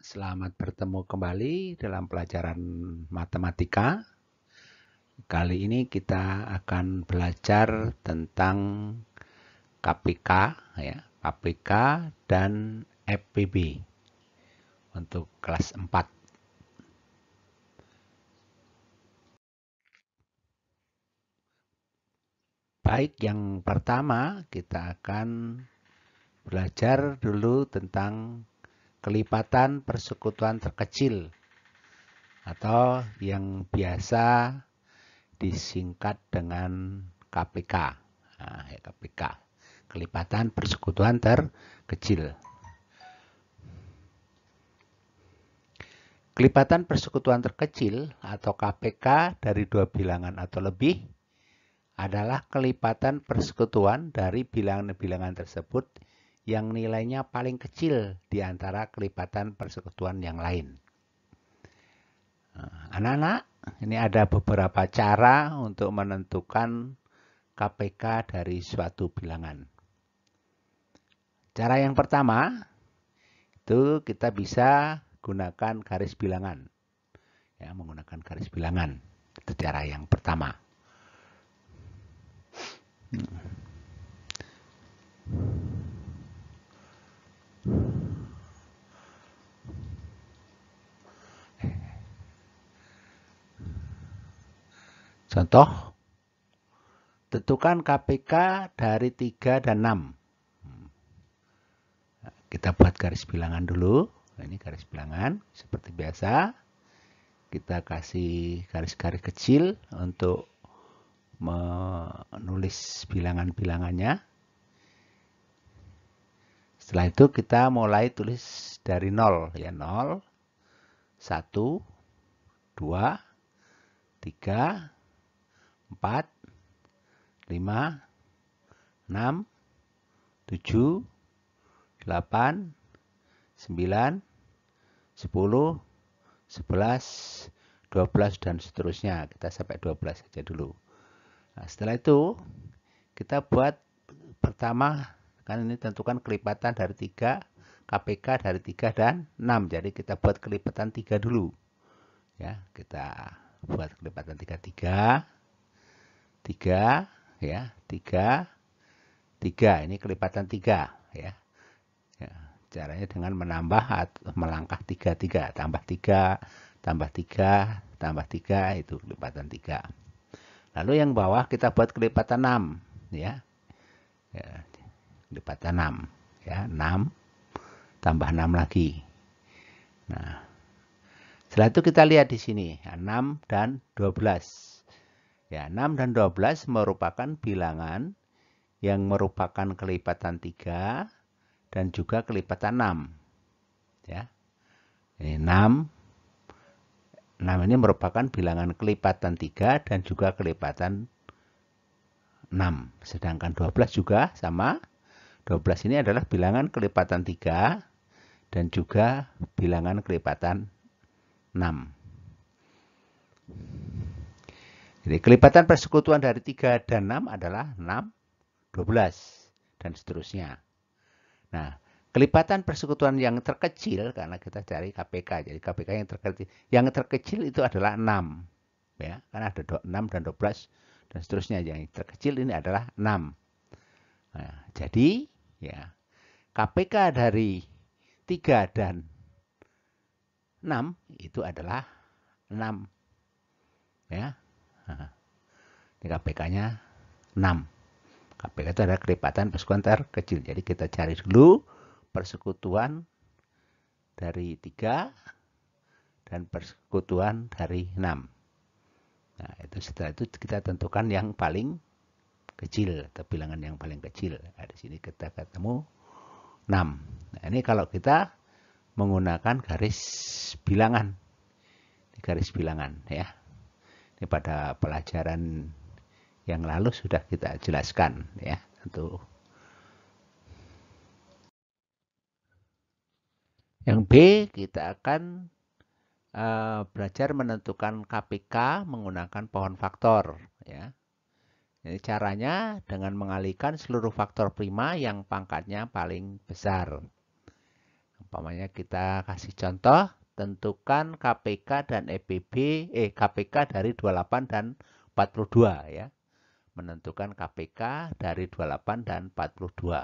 Selamat bertemu kembali dalam pelajaran matematika. Kali ini kita akan belajar tentang KPK, ya, KPK dan FPB untuk kelas 4. Baik, yang pertama kita akan belajar dulu tentang kelipatan persekutuan terkecil atau yang biasa disingkat dengan KPK. Nah, ya, KPK, kelipatan persekutuan terkecil. Kelipatan persekutuan terkecil atau KPK dari dua bilangan atau lebih adalah kelipatan persekutuan dari bilangan-bilangan tersebut yang nilainya paling kecil di antara kelipatan persekutuan yang lain. Anak-anak, ini ada beberapa cara untuk menentukan KPK dari suatu bilangan. Cara yang pertama, itu kita bisa gunakan garis bilangan. Ya, menggunakan garis bilangan. Itu cara yang pertama. Contoh, tentukan KPK dari 3 dan 6. Kita buat garis bilangan dulu. Ini garis bilangan seperti biasa. Kita kasih garis-garis kecil untuk menulis bilangan-bilangannya. Setelah itu kita mulai tulis dari 0. Ya, 0, 1, 2, 3, 4, 5, 6, 7, 8, 9, 10, 11, 12, dan seterusnya. Kita sampai 12 saja dulu. Nah, setelah itu kita buat pertama, kan ini tentukan kelipatan dari 3, KPK dari 3 dan 6. Jadi kita buat kelipatan 3 dulu. Ya, kita buat kelipatan 3, 3, 3, ya, 3, 3. Ini kelipatan 3, ya. Ya, caranya dengan menambah atau melangkah 3, 3, tambah 3, tambah 3, tambah 3, itu kelipatan 3. Lalu yang bawah kita buat kelipatan 6, ya. Ya, kelipatan 6, ya, 6 tambah 6 lagi. Nah, setelah itu kita lihat di sini, 6 dan 12. Ya, 6 dan 12 merupakan bilangan yang merupakan kelipatan 3 dan juga kelipatan 6. Ya. Ini 6 ini merupakan bilangan kelipatan 3 dan juga kelipatan 6. Sedangkan 12 juga sama. 12 ini adalah bilangan kelipatan 3 dan juga bilangan kelipatan 6. Jadi kelipatan persekutuan dari 3 dan 6 adalah 6, 12, dan seterusnya. Nah, kelipatan persekutuan yang terkecil, karena kita cari KPK, jadi KPK yang terkecil itu adalah 6. Ya, karena ada 6 dan 12 dan seterusnya. Yang terkecil ini adalah 6. Nah, jadi ya, KPK dari 3 dan 6 itu adalah 6. Ya. Nah, ini KPK-nya 6. KPK itu adalah kelipatan persekutuan terkecil. Jadi kita cari dulu persekutuan dari 3 dan persekutuan dari 6. Nah, itu setelah itu kita tentukan yang paling kecil atau bilangan yang paling kecil. Nah, di sini kita ketemu 6. Nah, ini kalau kita menggunakan garis bilangan. Ini garis bilangan, ya. Ini pada pelajaran yang lalu sudah kita jelaskan, ya, tentu. Yang B, kita akan belajar menentukan KPK menggunakan pohon faktor, ya. Jadi caranya dengan mengalihkan seluruh faktor prima yang pangkatnya paling besar. Umpamanya kita kasih contoh, tentukan KPK dan KPK dari 28 dan 42 ya. Menentukan KPK dari 28 dan 42.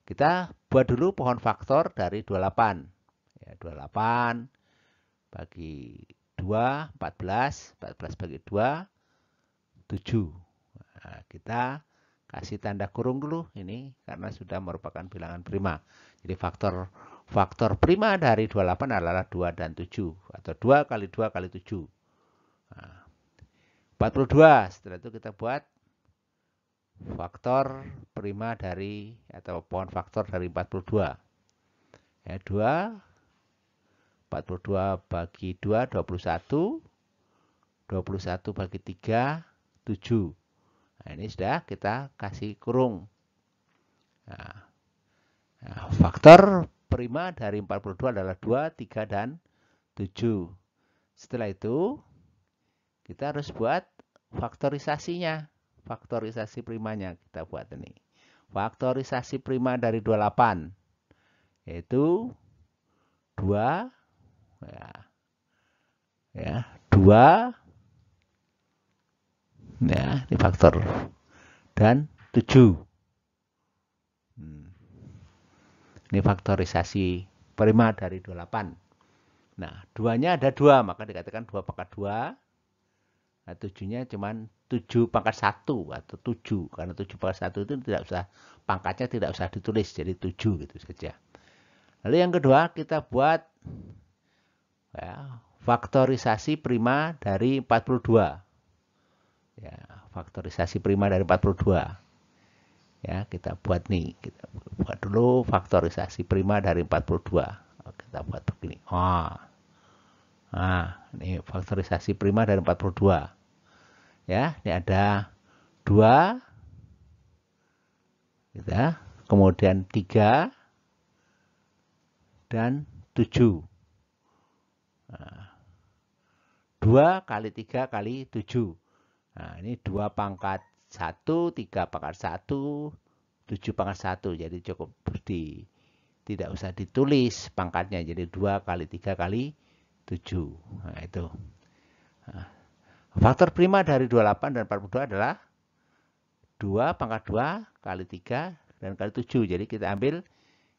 Kita buat dulu pohon faktor dari 28. Ya, 28 bagi 2, 14. 14 bagi 2, 7. Nah, kita kasih tanda kurung dulu ini karena sudah merupakan bilangan prima. Jadi faktor prima dari 28 adalah 2 dan 7. Atau 2 kali 2 kali 7. Nah, 42. Setelah itu kita buat faktor prima dari atau pohon faktor dari 42. Ya, 2 42 bagi 2 21. 21 bagi 3 7. Nah, ini sudah kita kasih kurung. Nah, faktor prima dari 42 adalah 2, 3 dan 7. Setelah itu kita harus buat faktorisasinya. Faktorisasi primanya kita buat ini. Faktorisasi prima dari 28 yaitu 2 ya 2 ya, ini faktor dan 7. Ini faktorisasi prima dari 28. Nah, 2-nya ada 2, maka dikatakan 2 pangkat 2. Nah, 7-nya cuman 7 pangkat 1 atau 7. Karena 7 pangkat 1 itu tidak usah, pangkatnya tidak usah ditulis, jadi 7 gitu saja. Lalu yang kedua kita buat ya, faktorisasi prima dari 42. Ya, faktorisasi prima dari 42. Ya, kita buat nih, kita buat dulu faktorisasi prima dari 42. Kita buat begini. Nah, ini faktorisasi prima dari 42. Ya, ini ada 2 gitu, kemudian 3 dan 7. Nah, 2 kali 3 kali 7. Nah, ini 2 pangkat 1, 3 pangkat 1, 7 pangkat 1. Jadi cukup tidak usah ditulis pangkatnya. Jadi 2 kali 3 kali 7. Nah, itu. Nah, faktor prima dari 28 dan 42 adalah 2 pangkat 2 kali 3 dan kali 7. Jadi kita ambil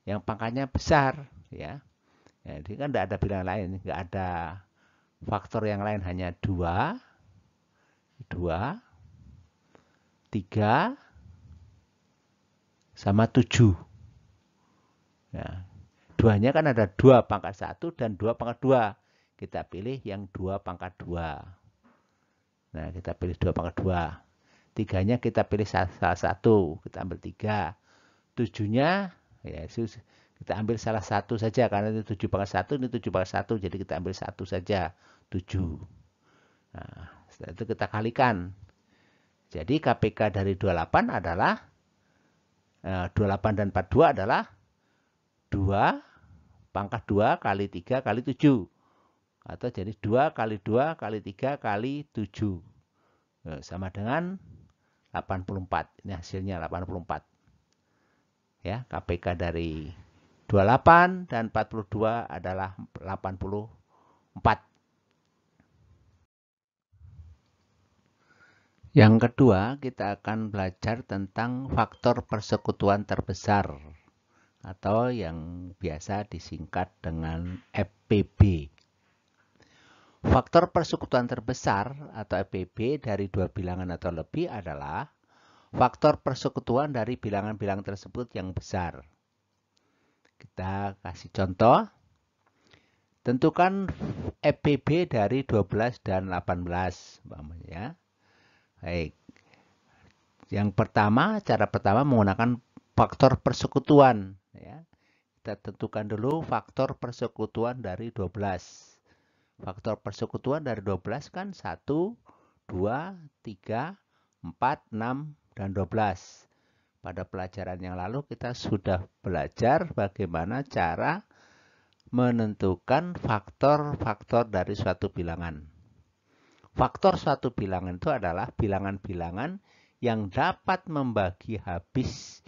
yang pangkatnya besar. Ya. Jadi kan tidak ada bilangan lain. Tidak ada faktor yang lain. Hanya 2, 3, sama 7. Ya. 2-nya kan ada 2 pangkat 1 dan 2 pangkat 2. Kita pilih yang 2 pangkat 2. Nah, kita pilih 2 pangkat 2. 3-nya kita pilih salah satu. Kita ambil 3. 7-nya ya, kita ambil salah satu saja. Karena ini 7 pangkat 1, ini 7 pangkat 1. Jadi kita ambil satu saja. 7. Nah, setelah itu kita kalikan. Jadi KPK dari 28 adalah 28 dan 42 adalah 2 pangkat 2 kali 3 kali 7. Atau jadi 2 kali 2 kali 3 kali 7. Sama dengan 84. Ini hasilnya 84. Ya, KPK dari 28 dan 42 adalah 84. Yang kedua, kita akan belajar tentang faktor persekutuan terbesar atau yang biasa disingkat dengan FPB. Faktor persekutuan terbesar atau FPB dari dua bilangan atau lebih adalah faktor persekutuan dari bilangan-bilangan tersebut yang besar. Kita kasih contoh. Tentukan FPB dari 12 dan 18. Ya. Baik. Yang pertama, cara pertama menggunakan faktor persekutuan. Ya. Kita tentukan dulu faktor persekutuan dari 12. Faktor persekutuan dari 12 kan 1, 2, 3, 4, 6, dan 12. Pada pelajaran yang lalu kita sudah belajar bagaimana cara menentukan faktor-faktor dari suatu bilangan. Faktor suatu bilangan itu adalah bilangan-bilangan yang dapat membagi habis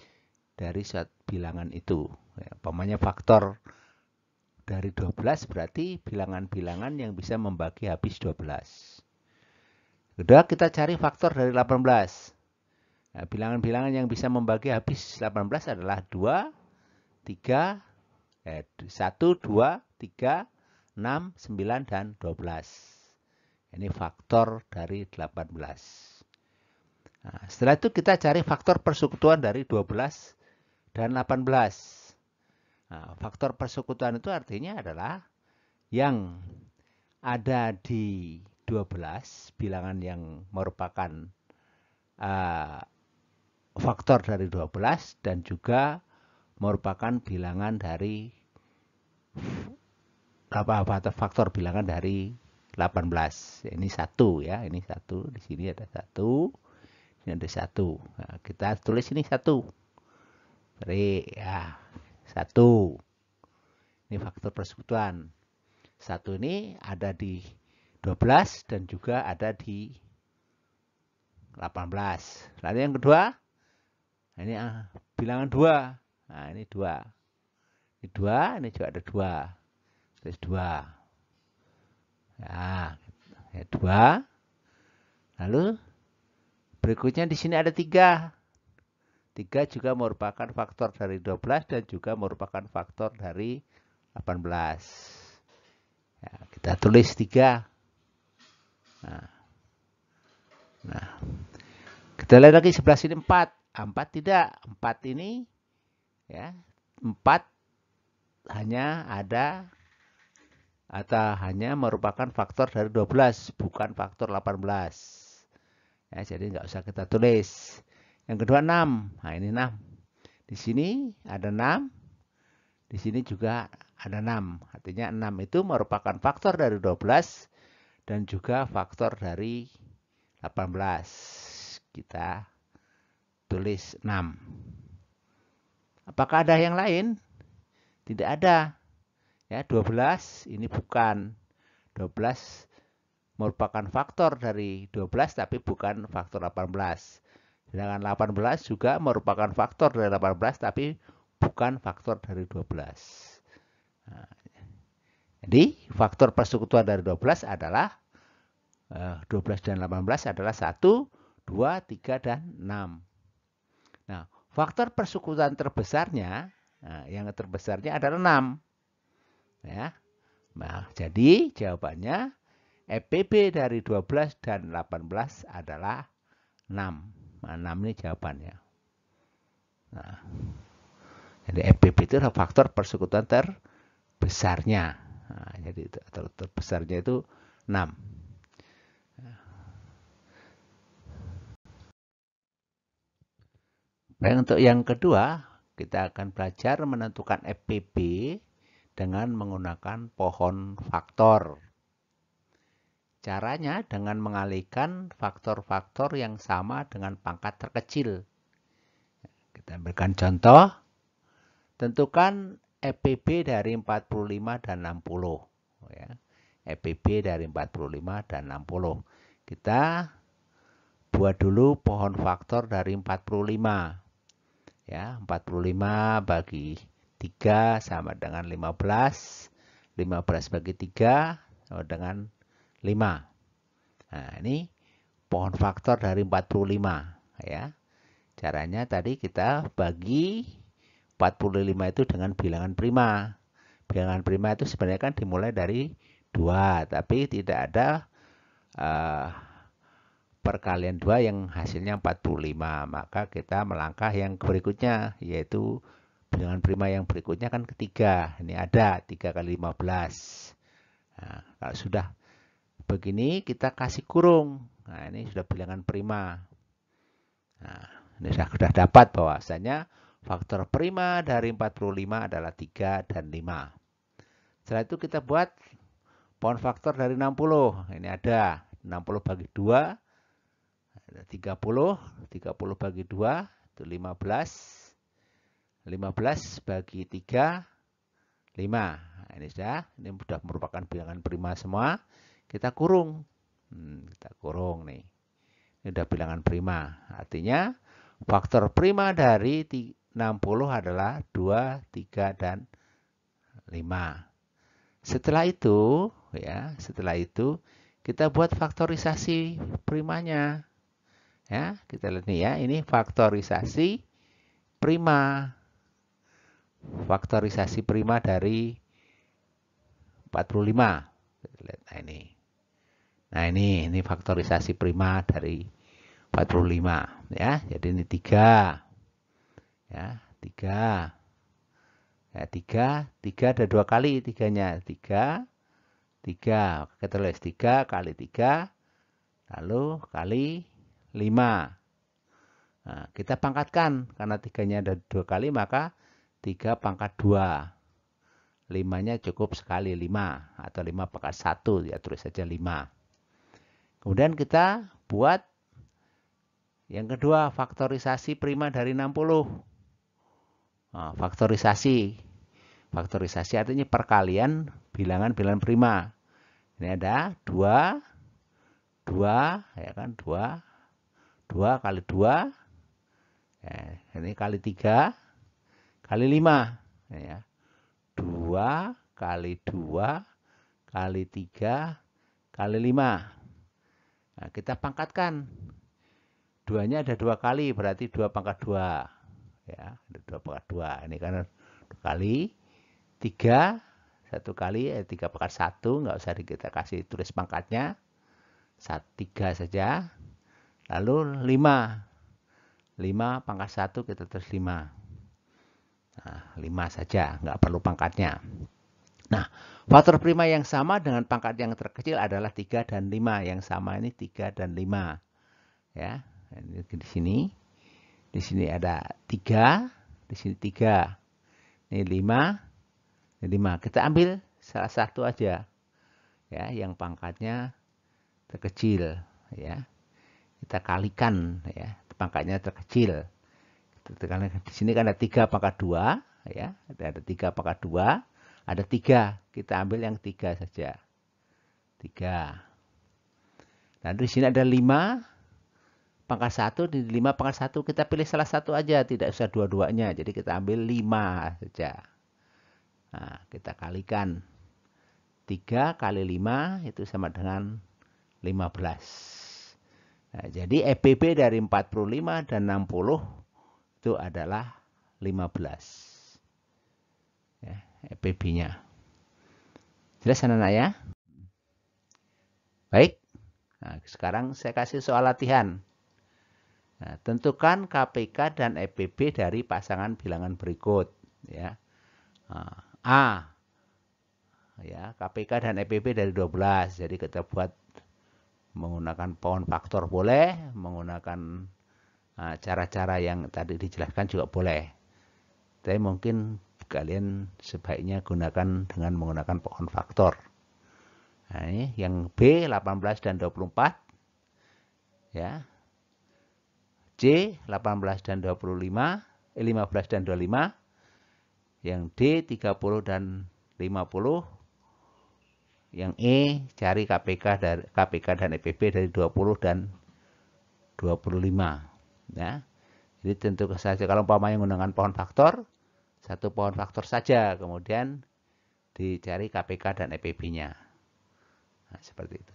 dari suatu bilangan itu. Ya, umpamanya faktor dari 12 berarti bilangan-bilangan yang bisa membagi habis 12. Kedua, kita cari faktor dari 18. Nah, bilangan-bilangan yang bisa membagi habis 18 adalah 2, 3, 1, 2, 3, 6, 9, dan 12. Ini faktor dari 18. Nah, setelah itu kita cari faktor persekutuan dari 12 dan 18. Nah, faktor persekutuan itu artinya adalah yang ada di 12, bilangan yang merupakan faktor dari 12 dan juga merupakan bilangan dari faktor bilangan dari 18. Ini 1 ya, ini 1, di sini ada 1, ini ada 1. Nah, kita tulis ini 1. Jadi ya, 1. Ini faktor persekutuan. 1 ini ada di 12 dan juga ada di 18. Lalu yang kedua, ini bilangan 2. Nah, ini 2. Ini 2, ini juga ada 2. Tulis 2. Nah, 2. Lalu berikutnya di sini ada 3. 3 juga merupakan faktor dari 12 dan juga merupakan faktor dari 18. Ya, kita tulis 3. Nah, kita lihat lagi sebelah sini 4. 4 tidak. 4 ini ya, 4 hanya ada atau hanya merupakan faktor dari 12, bukan faktor 18. Ya, jadi nggak usah kita tulis. Yang kedua 6. Nah, ini 6. Di sini ada 6. Di sini juga ada 6. Artinya 6 itu merupakan faktor dari 12 dan juga faktor dari 18. Kita tulis 6. Apakah ada yang lain? Tidak ada. Ya, 12 ini bukan. 12 merupakan faktor dari 12 tapi bukan faktor 18. Sedangkan 18 juga merupakan faktor dari 18 tapi bukan faktor dari 12. Nah, jadi faktor persekutuan dari 12 adalah 12 dan 18 adalah 1, 2, 3, dan 6. Nah, faktor persekutuan terbesarnya, yang terbesarnya adalah 6. Ya. Nah, jadi jawabannya EPB dari 12 dan 18 adalah 6. Nah, 6 ini jawabannya. Nah, jadi EPB itu adalah faktor persekutuan terbesarnya. Nah, jadi terbesarnya itu 6. Baik, untuk yang kedua, kita akan belajar menentukan EPB dengan menggunakan pohon faktor. Caranya dengan mengalihkan faktor-faktor yang sama dengan pangkat terkecil. Kita berikan contoh. Tentukan EPB dari 45 dan 60. Ya. EPB dari 45 dan 60. Kita buat dulu pohon faktor dari 45. Ya, 45 bagi 3 sama dengan 15. 15 bagi 3 sama dengan 5. Nah, ini pohon faktor dari 45. Ya. Caranya tadi kita bagi 45 itu dengan bilangan prima. Bilangan prima itu sebenarnya kan dimulai dari 2. Tapi tidak ada perkalian 2 yang hasilnya 45. Maka kita melangkah yang berikutnya, yaitu bilangan prima yang berikutnya kan ketiga. Ini ada 3 kali 15. Nah, kalau sudah begini kita kasih kurung. Nah, ini sudah bilangan prima. Nah, ini sudah dapat bahwasanya faktor prima dari 45 adalah 3 dan 5. Setelah itu kita buat pohon faktor dari 60. Ini ada 60 bagi 2. Ada 30. 30 bagi 2 itu 15. 15 bagi 3 5. Nah, ini sudah merupakan bilangan prima semua. Kita kurung. Kita kurung nih. Ini sudah bilangan prima. Artinya faktor prima dari 60 adalah 2, 3, dan 5. Setelah itu, kita buat faktorisasi primanya. Ya, kita lihat nih ya, ini faktorisasi prima. Faktorisasi prima dari 45. Lihat, nah ini faktorisasi prima dari 45 ya. Jadi ini 3. Ya, 3. Ya, 3 ada 2 kali tiganya. 3 kita tulis 3 kali 3 lalu kali 5. Nah, kita pangkatkan karena 3-nya ada 2 kali maka 3 pangkat 2. 5-nya cukup sekali 5 atau 5 pangkat 1 ya, tulis saja 5. Kemudian kita buat yang kedua, faktorisasi prima dari 60. Nah, faktorisasi artinya perkalian bilangan-bilangan prima. Ini ada 2 ya kan, 2 kali 2 ya, ini kali 3 kali 5 ya. 2 kali 2 kali 3 kali 5. Nah, kita pangkatkan. 2-nya ada 2 kali, berarti 2 pangkat 2. Ya, ada 2 pangkat 2. Ini karena 2 kali 3, 1 kali 3 pangkat 1, nggak usah kita kasih tulis pangkatnya. 3 saja. Lalu 5. 5 pangkat 1 kita tulis 5. Nah, 5 saja, nggak perlu pangkatnya. Nah, faktor prima yang sama dengan pangkat yang terkecil adalah 3 dan 5. Yang sama ini 3 dan 5. Ya, ini di sini. Di sini ada 3, di sini 3. Ini 5, ini 5. Kita ambil salah satu aja. Ya, yang pangkatnya terkecil, ya. Kita kalikan ya, pangkatnya terkecil. Di sini kan ada 3 pangkat 2, ya. Ada 3 pangkat 2, ada 3. Kita ambil yang 3 saja. 3. Nah, di sini ada 5 pangkat 1, di 5 pangkat 1 kita pilih salah satu aja, tidak usah dua-duanya. Jadi kita ambil 5 saja. Nah, kita kalikan 3 kali 5 itu sama dengan 15. Nah, jadi EPB dari 45 dan 60 itu adalah 15. Ya, EPB-nya. Jelas anak-anak ya? Baik. Nah, sekarang saya kasih soal latihan. Nah, tentukan KPK dan EPB dari pasangan bilangan berikut. Ya. Nah, A. Ya, KPK dan EPB dari 12. Jadi kita buat menggunakan pohon faktor boleh, menggunakan cara-cara yang tadi dijelaskan juga boleh. Tapi mungkin kalian sebaiknya gunakan dengan menggunakan pohon faktor. Nah, ini yang B 18 dan 24. Ya. C 18 dan 25, 15 dan 25. Yang D 30 dan 50. Yang E cari KPK dan EPB dari 20 dan 25. Ya. Jadi tentu saja kalau umpamanya menggunakan pohon faktor, satu pohon faktor saja, kemudian dicari KPK dan EPB-nya. Nah, seperti itu.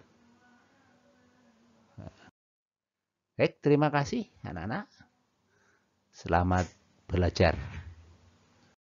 Baik, terima kasih anak-anak. Selamat belajar.